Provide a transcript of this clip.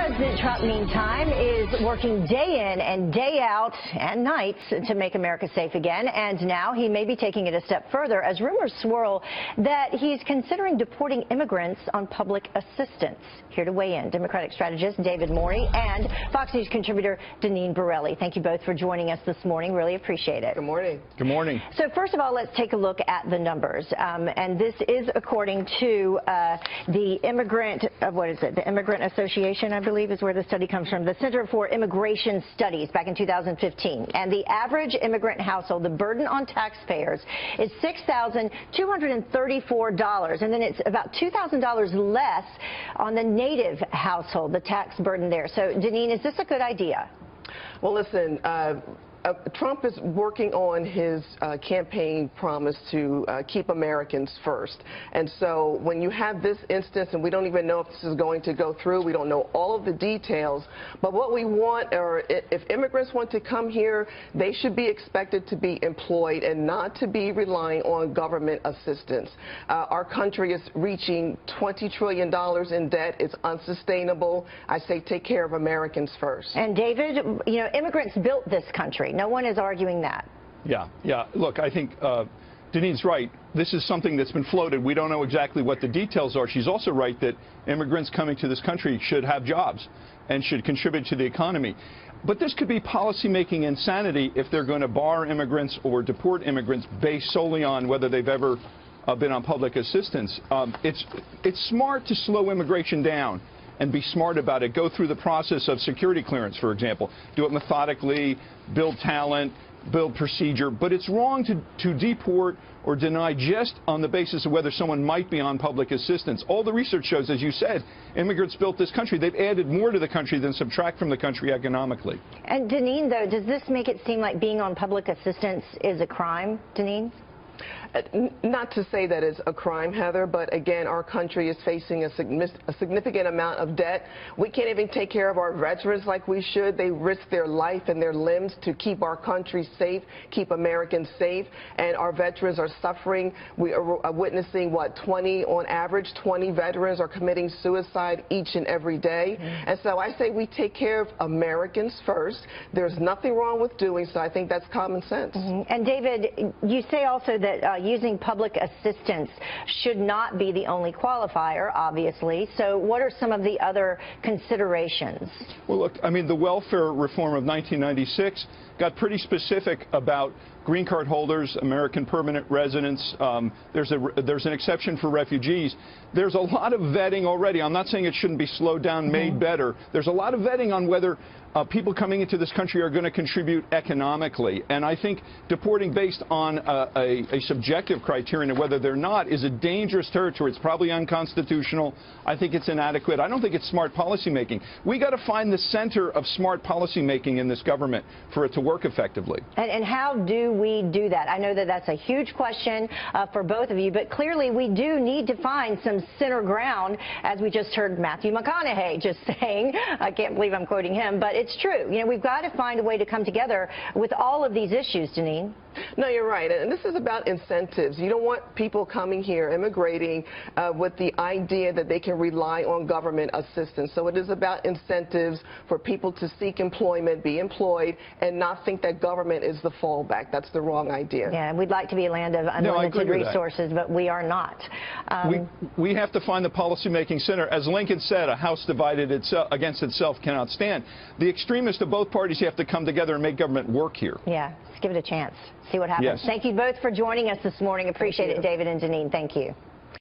President Trump, meantime, is working day in and day out and nights to make America safe again. And now he may be taking it a step further as rumors swirl that he's considering deporting immigrants on public assistance. Here to weigh in, Democratic strategist David Morey and Fox News contributor Deneen Borelli. Thank you both for joining us this morning. Really appreciate it. Good morning. Good morning. So first of all, let's take a look at the numbers. And this is according to the Immigrant, the Immigrant Association, I believe is where the study comes from, the Center for Immigration Studies back in 2015. And the average immigrant household, the burden on taxpayers is $6,234. And then it's about $2,000 less on the native household, the tax burden there. So, Deneen, is this a good idea? Well, listen, Trump is working on his campaign promise to keep Americans first. And so when you have this instance, and we don't even know if this is going to go through, we don't know all of the details, but what we want, or if immigrants want to come here, they should be expected to be employed and not to be relying on government assistance. Our country is reaching $20 trillion in debt. It's unsustainable. I say take care of Americans first. And David, you know, immigrants built this country. No one is arguing that. Yeah. Look, I think Deneen's right. This is something that's been floated. We don't know exactly what the details are. She's also right that immigrants coming to this country should have jobs and should contribute to the economy. But this could be policymaking insanity if they're going to bar immigrants or deport immigrants based solely on whether they've ever been on public assistance. It's smart to slow immigration down and be smart about it. Go through the process of security clearance, for example. Do it methodically, build talent, build procedure. But it's wrong to deport or deny just on the basis of whether someone might be on public assistance. All the research shows, as you said, immigrants built this country. They've added more to the country than subtract from the country economically. And Deneen, though, does this make it seem like being on public assistance is a crime, Deneen? Not to say that it's a crime, Heather, but again, our country is facing a significant amount of debt. We can't even take care of our veterans like we should. They risk their life and their limbs to keep our country safe, keep Americans safe, and our veterans are suffering. We are witnessing, on average, 20 veterans are committing suicide each and every day. And so I say we take care of Americans first. There's nothing wrong with doing so. I think that's common sense. And David, you say also that using public assistance should not be the only qualifier, obviously. So what are some of the other considerations? Well, look, I mean, the welfare reform of 1996 got pretty specific about green card holders, American permanent residents. There's an exception for refugees. There's a lot of vetting already. I'm not saying it shouldn't be slowed down, made better. There's a lot of vetting on whether people coming into this country are going to contribute economically. And I think deporting based on a subjective criterion of whether they're not is a dangerous territory. It's probably unconstitutional. I think it's inadequate. I don't think it's smart policymaking. We got to find the center of smart policymaking in this government for it to work effectively. And how do we do that? I know that that's a huge question for both of you, but clearly we do need to find some center ground, as we just heard Matthew McConaughey just saying. I can't believe I'm quoting him, but it's true. You know, we've got to find a way to come together with all of these issues, Deneen. No, you're right. And this is about incentives. You don't want people coming here, immigrating, with the idea that they can rely on government assistance. So it is about incentives for people to seek employment, be employed, and not think that government is the fallback. That's the wrong idea. Yeah, we'd like to be a land of unlimited resources, but we are not. We have to find the policymaking center. As Lincoln said, a house divided against itself cannot stand. The extremists of both parties have to come together and make government work here. Yeah, let's give it a chance. See what happens. Yes. Thank you both for joining us this morning. Appreciate it, David and Deneen. Thank you.